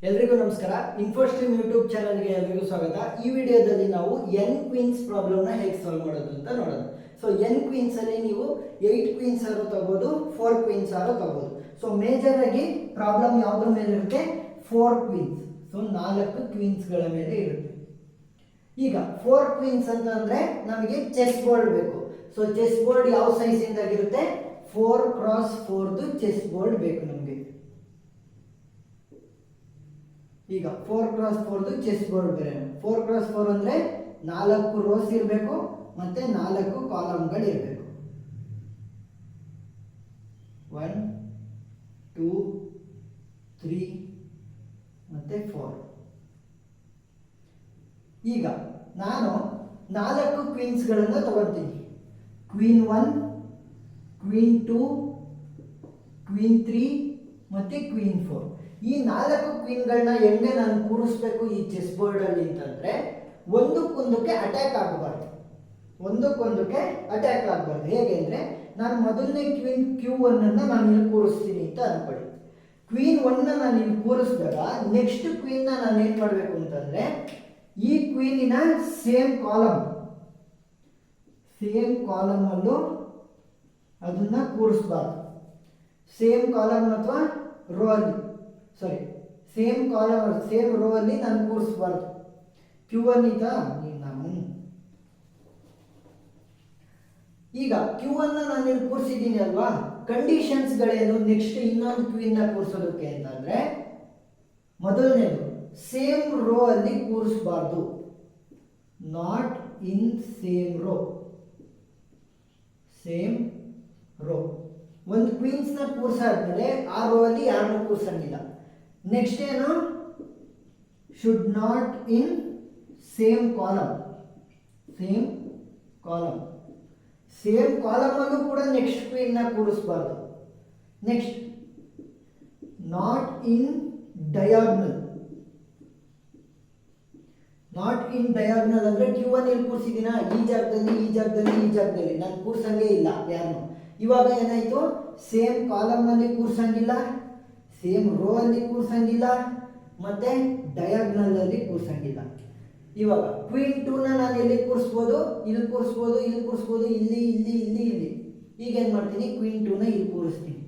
ಎಲ್ರಿಗೂ ನಮಸ್ಕಾರ. ಇನ್ಫೋಸ್ಟ್ರೀಮ್ ಯೂಟ್ಯೂಬ್ ಚಾನಲ್ಗೆ ಎಲ್ರಿಗೂ ಸ್ವಾಗತ. ಈ ವಿಡಿಯೋದಲ್ಲಿ ನಾವು ಎನ್ ಕ್ವೀನ್ಸ್ ಪ್ರಾಬ್ಲಮ್ನ ಹೇಗೆ ಸಾಲ್ವ್ ಮಾಡೋದು ಅಂತ ನೋಡೋಣ. ಸೊ ಎನ್ ಕ್ವೀನ್ಸ್ ಅಲ್ಲಿ ನೀವು 8 ಕ್ವೀನ್ಸ್ ಆರು ತಗೋಬಹುದು, 4 ಕ್ವೀನ್ಸ್ ಆರು ತಗೋಬಹುದು. ಸೊ ಮೇಜರ್ ಆಗಿ ಪ್ರಾಬ್ಲಮ್ ಯಾವ್ದ್ರ ಮೇಲೆ ಇರುತ್ತೆ? 4 ಕ್ವೀನ್ಸ್. ಸೊ 4 ಕ್ವೀನ್ಸ್ ಗಳ ಮೇಲೆ ಇರುತ್ತೆ. ಈಗ 4 ಕ್ವೀನ್ಸ್ ಅಂತ ಅಂದ್ರೆ ನಮಗೆ ಚೆಸ್ ಬೋರ್ಡ್ ಬೇಕು. ಸೊ ಚೆಸ್ ಬೋರ್ಡ್ ಯಾವ ಸೈಜ್ ಇಂದಾಗಿರುತ್ತೆ? 4x4 ಚೆಸ್ ಬೋರ್ಡ್ ಬೇಕು ನಮಗೆ. ಈಗ 4x4 ಚೆಸ್ ಬೋರ್ಡ್ ಬೇರೆ. 4x4 ಅಂದ್ರೆ 4 ರೋಸ್ ಇರಬೇಕು ಮತ್ತೆ 4 ಕಾಲಮ್ಗಳು ಇರಬೇಕು. 1 2 3 ಮತ್ತೆ 4. ಈಗ ನಾನು 4 ಕ್ವೀನ್ಸ್ ಗಳನ್ನು ತಗೊಳ್ತೀನಿ. ಕ್ವೀನ್ 1, ಕ್ವೀನ್ 2, ಕ್ವೀನ್ 3 ಮತ್ತೆ ಕ್ವೀನ್ 4. ಈ 4 ಕ್ವೀನ್ಗಳನ್ನ ಹೆಂಗೆ ನಾನು ಕೂರಿಸ್ಬೇಕು ಈ ಚೆಸ್ ಬೋರ್ಡ್ ಅಲ್ಲಿ ಅಂತಂದ್ರೆ ಒಂದಕ್ಕೊಂದಕ್ಕೆ ಅಟ್ಯಾಕ್ ಆಗಬಾರ್ದು. ಹೇಗೆ ಅಂದ್ರೆ ನಾನು ಮೊದಲನೇ ಕ್ವೀನ್ Q1 ಅನ್ನ ನಾನು ಇಲ್ಲಿ ಕೂರಿಸ್ತೀನಿ ಅಂತ ಅನ್ಕೊಳ್ಳಿ. ಕ್ವೀನ್ 1 ನಾನು ಇಲ್ಲಿ ಕೂರಿಸಿದಾಗ ನೆಕ್ಸ್ಟ್ ಕ್ವೀನ್ ನಾನು ಏನ್ ಮಾಡಬೇಕು ಅಂತಂದ್ರೆ ಈ ಕ್ವೀನಿನ ಸೇಮ್ ಕಾಲಮ್ ಅಲ್ಲೂ ಅದನ್ನ ಕೂರಿಸಬಾರ್ದು. ಸೇಮ್ ಕಾಲಮ್ ಅಥವಾ ರೋ ಅಲ್ಲಿ ಸೇಮ್ ರೋ ಅಲ್ಲಿ ನಾನು ಕೂರಿಸಬಾರ್ದು. Q1 ಈಗ Q1 ನಾನು ಇಲ್ಲಿ ಕೂರಿಸಿದ್ದೀನಿ ಅಲ್ವಾ? ಕಂಡೀಷನ್ಸ್ ಗಳೇನು? ನೆಕ್ಸ್ಟ್ ಇನ್ನೊಂದು ಕ್ವೀನ್ ನ ಕೂರಿಸೋದಕ್ಕೆ ಅಂತಂದ್ರೆ ಮೊದಲನೇದು ಸೇಮ್ ರೋ ಅಲ್ಲಿ ಕೂರಿಸಬಾರ್ದು. Not in same row. ಒಂದು ಕ್ವೀನ್ಸ್ ನ ಕೂರಿಸಾದ್ಮೇಲೆ ಆ ರೋ ಅಲ್ಲಿ ಯಾರನ್ನೂ ಕೂರಿಸಂಗಿಲ್ಲ. ನೆಕ್ಸ್ಟ್ ಏನು? Should not in same column ಅಲ್ಲೂ ಕೂಡ ನೆಕ್ಸ್ಟ್ ಕ್ವೀನ್ ನ ಕೂರಿಸಬಾರ್ದು. ನೆಕ್ಸ್ಟ್ ನಾಟ್ ಇನ್ ಡಯಾಗ್ನಲ್ ಅಂದ್ರೆ Q1 ಇಲ್ಲಿ ಕೂರಿಸಿದಿನ ಈ ಜಾಗದಲ್ಲಿ ನಾನು ಕೂರ್ಸಂಗೇ ಇಲ್ಲ ಯಾರನ್ನು. ಇವಾಗ ಏನಾಯ್ತು? ಸೇಮ್ ಕಾಲಮ್ ಅಲ್ಲಿ ಕೂರ್ಸಂಗಿಲ್ಲ, ಸೇಮ್ ರೋ ಅಲ್ಲಿ ಕೂರ್ಸಂಗಿಲ್ಲ ಮತ್ತೆ ಡಯಾಗ್ನಲ್ ಅಲ್ಲಿ ಕೂರ್ಸಂಗಿಲ್ಲ. ಇವಾಗ ಕ್ವೀನ್ 2 ನಾನು ಎಲ್ಲಿ ಕೂರಿಸ್ಬೋದು? ಇಲ್ಲಿ ಕೂರಿಸ್ಬೋದು, ಇಲ್ಲಿ. ಈಗ ಏನ್ ಮಾಡ್ತೀನಿ? ಕ್ವೀನ್ 2 ಇಲ್ಲಿ ಕೂರಿಸ್ತೀನಿ.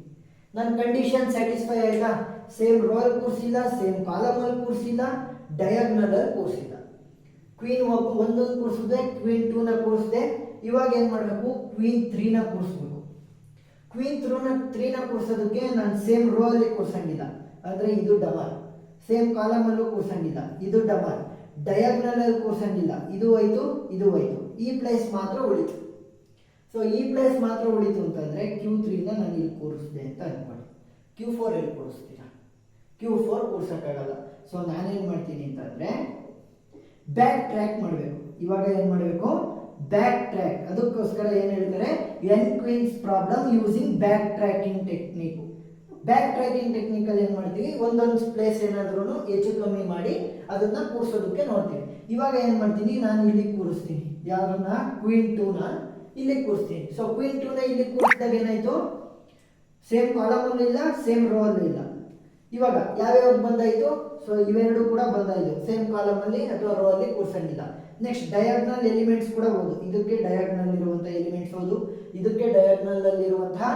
ನನ್ನ ಕಂಡೀಷನ್ ಸ್ಯಾಟಿಸ್ಫೈ ಆಯ್ತಾ? ಸೇಮ್ ರೋ ಅಲ್ಲಿ ಕೂರಿಸಿಲ್ಲ, ಸೇಮ್ ಕಾಲಮ್ ಅಲ್ಲಿ ಕೂರಿಸಿಲ್ಲ, ಡಯಾಗ್ನಲ್ ಅಲ್ಲಿ ಕೂರಿಸಿಲ್ಲ. Queen 1 ಕೂರಿಸಿದೆ, queen 2 ಕೂರಿಸಿದೆ. ಇವಾಗ ಏನ್ ಮಾಡಬೇಕು? ಕ್ವೀನ್ 3 ಕೂರಿಸ್ಬೇಕು. ಕ್ವೀನ್ 3 ಕೂರಿಸೋದಕ್ಕೆ ನಾನು ಸೇಮ್ ರೋ ಅಲ್ಲಿ ಕೂರಿಸಂಗಿಲ್ಲ, ಅಂದ್ರೆ ಇದು ಡಬಲ್. ಸೇಮ್ ಕಾಲಮ್ ಅಲ್ಲೂ ಕೂರಿಸಂಗಿಲ್ಲ, ಇದು ಡಬಲ್. ಡಯಾಗ್ನಲ್ ಅಲ್ಲಿ ಕೂರಿಸಂಗಿಲ್ಲ, ಇದು ಹೋಯ್ತು. ಈ ಪ್ಲೇಸ್ ಮಾತ್ರ ಉಳಿತು. ಸೊ ಈ ಪ್ಲೇಸ್ ಮಾತ್ರ ಉಳಿತು ಅಂತಂದ್ರೆ Q3 ನಾನು ಇಲ್ಲಿ ಕೂರಿಸಿದೆ ಅಂತ ಅನ್ಕೊಳ್ಳಿ. Q4 ಎಲ್ಲಿ ಕೂರಿಸ್ತೀರಾ? Q4 ಕೂರ್ಸಕ್ಕಾಗಲ್ಲ. ಸೊ ನಾನೇನ್ ಮಾಡ್ತೀನಿ ಅಂತಂದ್ರೆ ಬ್ಯಾಕ್ ಟ್ರ್ಯಾಕ್ ಮಾಡಬೇಕು. ಇವಾಗ ಏನ್ ಮಾಡಬೇಕು? Backtrack. ಅದಕ್ಕೋಸ್ಕರ ಏನ್ ಹೇಳ್ತಾರೆ? N queens problem using backtracking technique. ಅಲ್ಲಿ ಏನ್ ಮಾಡ್ತೀವಿ? ಒಂದೊಂದು ಪ್ಲೇಸ್ ಏನಾದ್ರೂ ಹೆಚ್ಚು ಕಮ್ಮಿ ಮಾಡಿ ಅದನ್ನ ಕೂರಿಸೋದಕ್ಕೆ ನೋಡ್ತೀವಿ. ಇವಾಗ ಏನ್ ಮಾಡ್ತೀನಿ? ನಾನು ಇಲ್ಲಿ ಕೂರಿಸ್ತೀನಿ. ಯಾರನ್ನ? ಕ್ವೀನ್ 2 ಇಲ್ಲಿ ಕೂರಿಸ್ತೀನಿ. ಸೊ ಕ್ವೀನ್ 2 ಇಲ್ಲಿ ಕೂರಿಸಿದಾಗ ಏನಾಯ್ತು? ಸೇಮ್ ಕಾಲಮ್ ಅಲ್ಲೂ ಇಲ್ಲ, ಸೇಮ್ ರೋ ಅಲ್ಲೂ ಇಲ್ಲ. ಇವಾಗ ಯಾವ್ಯಾವ್ದು ಬಂದಾಯ್ತು? ಸೊ ಇವೆರಡು ಕೂಡ ಬಂದಾಯ್ತು. ಸೇಮ್ ಕಾಲಮ್ ಅಲ್ಲಿ ಅಥವಾ ರೋ ಅಲ್ಲಿ ಕೂರಿಸಂಗಿಲ್ಲ. ನೆಕ್ಸ್ಟ್ ಡಯಾಗ್ನಲ್ ಎಲಿಮೆಂಟ್ಸ್ ಕೂಡ ಹೌದು. ಇದಕ್ಕೆ ಡಯಾಗ್ನಲ್ ಇರುವಂತಹ ಎಲಿಮೆಂಟ್ಸ್ ಹೌದು, ಇದಕ್ಕೆ ಡಯಾಗ್ನಲ್ ಅಲ್ಲಿ ಇರುವಂತಹ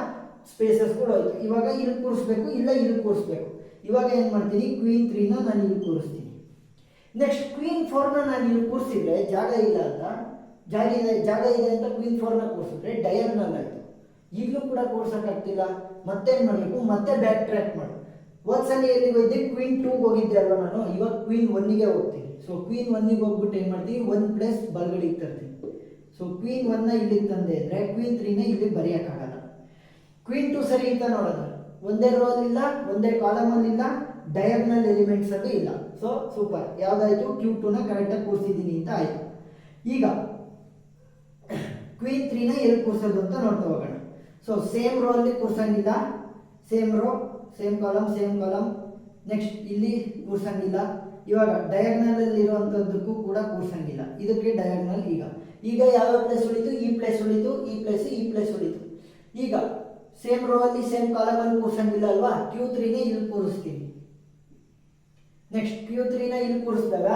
ಸ್ಪೇಸಸ್ ಕೂಡ ಹೋಯ್ತು. ಇವಾಗ ಇಲ್ಲಿ ಕೂರಿಸ್ಬೇಕು, ಇಲ್ಲ ಇಲ್ಲಿ ಕೂರಿಸ್ಬೇಕು. ಇವಾಗ ಏನ್ ಮಾಡ್ತೀನಿ? ಕ್ವೀನ್ 3 ನಾನು ಇಲ್ಲಿ ಕೂರಿಸ್ತೀನಿ. ನೆಕ್ಸ್ಟ್ ಕ್ವೀನ್ 4 ನಾನು ಇಲ್ಲಿ ಕೂರಿಸಿದ್ರೆ ಜಾಗ ಇದೆ ಅಂತ ಕ್ವೀನ್ 4 ಕೂರಿಸಿದ್ರೆ ಡಯಾಗ್ನಲ್ ಆಯ್ತು. ಈಗಲೂ ಕೂಡ ಕೂರ್ಸಕ್ಕಾಗ್ತಿಲ್ಲ. ಮತ್ತೇನ್ ಮಾಡಬೇಕು? ಮತ್ತೆ ಬ್ಯಾಕ್ ಟ್ರ್ಯಾಕ್ ಮಾಡು. ಒಂದ್ಸಲ ಎಲ್ಲಿಗೆ ಹೋಗಿದ್ದೆ? ಕ್ವೀನ್ 2 ಹೋಗಿದ್ದೆ ಅಲ್ವಾ ನಾನು. ಇವಾಗ ಕ್ವೀನ್ 1 ಹೋಗ್ತೀನಿ. ಸೊ ಕ್ವೀನ್ 1 ಹೋಗ್ಬಿಟ್ಟು ಏನ್ ಮಾಡ್ತೀನಿ? 1 ಪ್ಲೇಸ್ ಬಲಗಡೆಗೆ ತರ್ತೀನಿ. ಸೊ ಕ್ವೀನ್ 1 ಇಲ್ಲಿಗೆ ತಂದೆ ಅಂದ್ರೆ ಕ್ವೀನ್ 3 ಇಲ್ಲಿ ಬರೆಯಕ್ಕಾಗಲ್ಲ. ಕ್ವೀನ್ 2 ಸರಿ ಅಂತ ನೋಡೋಣ. ಒಂದೇ ರೋ ಅಲ್ಲಿಲ್ಲ, ಒಂದೇ ಕಾಲಮ್ ಅಲ್ಲಿಲ್ಲ, ಡಯಾಗ್ನಲ್ ಎಲಿಮೆಂಟ್ಸ್ ಅಲ್ಲಿ ಇಲ್ಲ. So super. ಯಾವ್ದಾಯ್ತು? Q2 ಕರೆಕ್ಟ್ ಆಗಿ ಕೂರಿಸಿದ್ದೀನಿ ಅಂತ ಆಯ್ತು. ಈಗ ಕ್ವೀನ್ 3 ಎಲ್ಲಿ ಕೂರಿಸೋದು ಅಂತ ನೋಡ್ತಾ ಹೋಗೋಣ. ಸೊ ಸೇಮ್ ರೋ ಅಲ್ಲಿ ಕೂರಿಸಂಗಿಲ್ಲ, same row, same column. Next ಇಲ್ಲಿ ಕೂರಿಸಂಗಿಲ್ಲ. ಇವಾಗ ಡಯಾಗ್ನಲ್ ಅಲ್ಲಿ ಇರುವಂತದ್ದಕ್ಕೂ ಕೂಡ ಕೂರಿಸಂಗಿಲ್ಲ. ಇದಕ್ಕೆ ಡಯಾಗ್ನಲ್. ಈಗ ಯಾವ ಪ್ಲೇಸ್ ಉಳಿತು? ಈ ಪ್ಲೇಸ್ ಉಳಿತು. ಈಗ ಸೇಮ್ ರೋ ಅಲ್ಲಿ ಸೇಮ್ ಕಾಲಮ್ ಅಲ್ಲಿ ಕೂರಿಸಂಗಿಲ್ಲ ಅಲ್ವಾ? Q3 ಇಲ್ಲಿ ಕೂರಿಸ್ತೀನಿ. ನೆಕ್ಸ್ಟ್ Q3 ನ ಇಲ್ಲಿ ಕೂರಿಸಿದಾಗ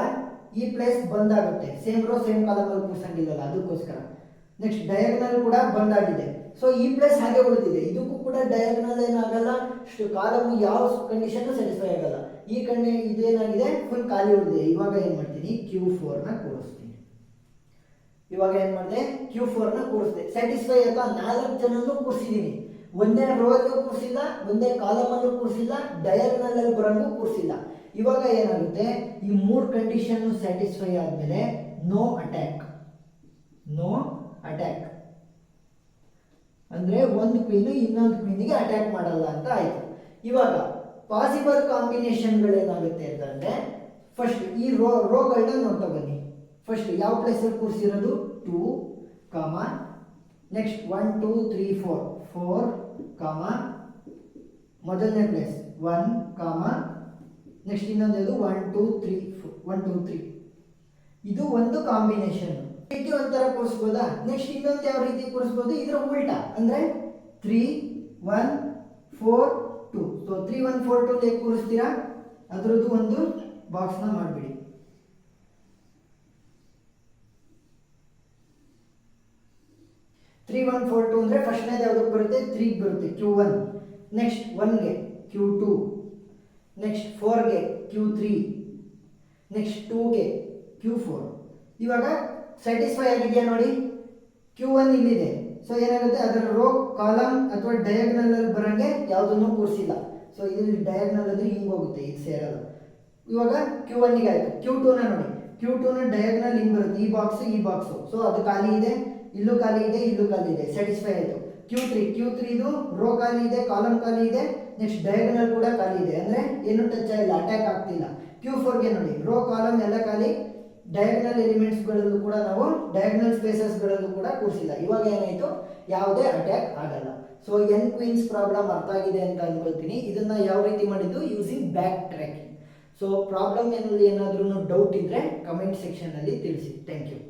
ಈ ಪ್ಲೇಸ್ ಬಂದಾಗುತ್ತೆ, ಸೇಮ್ ರೋ ಸೇಮ್ ಕಾಲಮ್ ಅಲ್ಲಿ ಕೂರಿಸಂಗಿಲ್ಲಲ್ಲ ಅದಕ್ಕೋಸ್ಕರ. ನೆಕ್ಸ್ಟ್ ಡಯಾಗ್ನಲ್ ಕೂಡ ಬಂದಾಗಿದೆ, ಸೊ ಈ ಪ್ಲೇಸ್ ಹಾಗೆ ಉಳಿದಿದೆ. ಇದಕ್ಕೂ ಕೂಡ ಡಯಾಗ್ನಲ್ ಏನಾಗಲ್ಲ, ಕಾಲಮ್ ಯಾವ ಕಂಡೀಷನ್ ಸ್ಯಾಟಿಸ್ಫೈ ಆಗಲ್ಲ. ಈ ಇದೇನಾಗಿದೆ ಫುಲ್ ಖಾಲಿ ಉಳಿದಿದೆ. ಇವಾಗ ಏನ್ ಮಾಡ್ತೀನಿ, Q4 ನ ಕೂರಿಸ್ತೀನಿ. ಇವಾಗ ಏನ್ ಮಾಡಿದೆ, Q4 ನ ಕೂರಿಸಿದೆ. ಸ್ಯಾಟಿಸ್ಫೈ ಆಯ್ತಾ? 4 ಜನನು ಕೂರಿಸಿದೀನಿ, ಒಂದೇ ರೋ ಅಲ್ಲೂ ಕೂರಿಸಿಲ್ಲ, ಒಂದೇ ಕಾಲಮ್ ಅಲ್ಲೂ ಕೂರಿಸಿಲ್ಲ, ಡಯಾಗ್ನಲ್ ಅಲ್ಲಿ ಬರಂಗೂ ಕೂರಿಸಿಲ್ಲ. ಇವಾಗ ಏನಾಗುತ್ತೆ, ಈ 3 ಕಂಡೀಷನ್ ಸ್ಯಾಟಿಸ್ಫೈ ಆದ್ಮೇಲೆ ನೋ ಅಟ್ಯಾಕ್. ನೋ ಅಟ್ಯಾಕ್ ಅಂದ್ರೆ ಒಂದು ಕ್ವೀನ್ ಇನ್ನೊಂದು ಕ್ವೀನಿಗೆ ಅಟ್ಯಾಕ್ ಮಾಡಲ್ಲ ಅಂತ ಆಯ್ತು. ಇವಾಗ ಪಾಸಿಬಲ್ ಕಾಂಬಿನೇಷನ್ಗಳೇನಾಗುತ್ತೆ ಅಂತಂದ್ರೆ, ಫಸ್ಟ್ ಈ ರೋಗಳನ್ನ ನೋಡ್ತಾ ಬನ್ನಿ. ಫಸ್ಟ್ ಯಾವ ಪ್ಲೇಸ್ ಅಲ್ಲಿ ಕೂರಿಸಿರೋದು 2, ನೆಕ್ಸ್ಟ್ 1 2 3 4 ಮೊದಲನೇ ಪ್ಲೇಸ್ 1, ನೆಕ್ಸ್ಟ್ ಇನ್ನೊಂದು 1 2 3 1 2 3. ಇದು ಒಂದು ಕಾಂಬಿನೇಷನ್. ರೀತಿ ಒಂಥರ ಕೂರಿಸ್ಬೋದಾ? ನೆಕ್ಸ್ಟ್ ಇನ್ನೊಂದು ಯಾವ ರೀತಿ ಕೂರಿಸ್ಬೋದು, ಇದರ ಉಲ್ಟಾ ಅಂದ್ರೆ 3 1 4 2. ಸೊ 3 1 4 2 ಹೇಗೆ ಕೂರಿಸ್ತೀರಾ, ಅದರದ್ದು ಒಂದು ಬಾಕ್ಸ್ ನ ಮಾಡಿಬಿಡಿ. 3 1 4 2 ಅಂದ್ರೆ ಫಸ್ಟ್ನೇದು ಯಾವುದಕ್ಕೆ ಬರುತ್ತೆ, 3 ಬರುತ್ತೆ, Q1. ನೆಕ್ಸ್ಟ್ 1 ಗೆ Q2, ನೆಕ್ಸ್ಟ್ 4 ಗೆ Q3, ನೆಕ್ಸ್ಟ್ 2 ಗೆ Q4. ಇವಾಗ ಸ್ಯಾಟಿಸ್ಫೈ ಆಗಿದೆಯಾ ನೋಡಿ, Q1 ಇಲ್ಲಿದೆ. ಸೊ ಏನಾಗುತ್ತೆ, ಅದರ ರೋ ಕಾಲಮ್ ಅಥವಾ ಡಯಾಗ್ನಲ್ ಅಲ್ಲಿ ಬರಂಗೆ ಯಾವುದನ್ನು ಕೂರಿಸಿಲ್ಲ. ಸೊ ಇಲ್ಲಿ ಡಯಾಗ್ನಲ್ ಅಂದ್ರೆ ಹಿಂಗೆ ಹೋಗುತ್ತೆ, ಇದು ಸೇರಲ್ಲ. ಇವಾಗ Q1 ಗೆ ಆಯ್ತು. Q2 ನ ನೋಡಿ, Q2 ನ ಡಯಾಗ್ನಲ್ ಹಿಂಗೆ ಬರುತ್ತೆ, ಈ ಬಾಕ್ಸ್. ಸೊ ಅದು ಖಾಲಿ ಇದೆ, ಇಲ್ಲೂ ಖಾಲಿ ಇದೆ, ಇಲ್ಲೂ ಖಾಲಿ ಇದೆ, ಸ್ಯಾಟಿಸ್ಫೈ ಆಯಿತು. Q3 ಇದು ರೋ ಖಾಲಿ ಇದೆ, ಕಾಲಮ್ ಖಾಲಿ ಇದೆ, ನೆಕ್ಸ್ಟ್ ಡಯಾಗ್ನಲ್ ಕೂಡ ಖಾಲಿ ಇದೆ, ಅಂದ್ರೆ ಏನು ಟಚ್ ಆಗಿಲ್ಲ, ಅಟ್ಯಾಕ್ ಆಗ್ತಿಲ್ಲ. Q4 ಗೆ ನೋಡಿ, ರೋ ಕಾಲಮ್ ಎಲ್ಲ ಖಾಲಿ, ಡಯಾಗ್ನಲ್ ಎಲಿಮೆಂಟ್ಸ್ ಗಳಲ್ಲೂ ಕೂಡ ನಾವು ಡಯಾಗ್ನಲ್ ಸ್ಪೇಸಸ್ ಗಳಲ್ಲೂ ಕೂಡ ಕೂರಿಸಿಲ್ಲ. ಇವಾಗ ಏನಾಯ್ತು, ಯಾವುದೇ ಅಟ್ಯಾಕ್ ಆಗಲ್ಲ. ಸೊ n ಕ್ವೀನ್ಸ್ ಪ್ರಾಬ್ಲಮ್ ಅರ್ಥ ಆಗಿದೆ ಅಂತ ಅನ್ಕೊಳ್ತೀನಿ. ಇದನ್ನ ಯಾವ ರೀತಿ ಮಾಡಿದ್ದು, using backtracking. So problem ಏನಾದರೂ ಡೌಟ್ ಇದ್ರೆ ಕಮೆಂಟ್ ಸೆಕ್ಷನ್ ಅಲ್ಲಿ ತಿಳಿಸಿ. Thank you.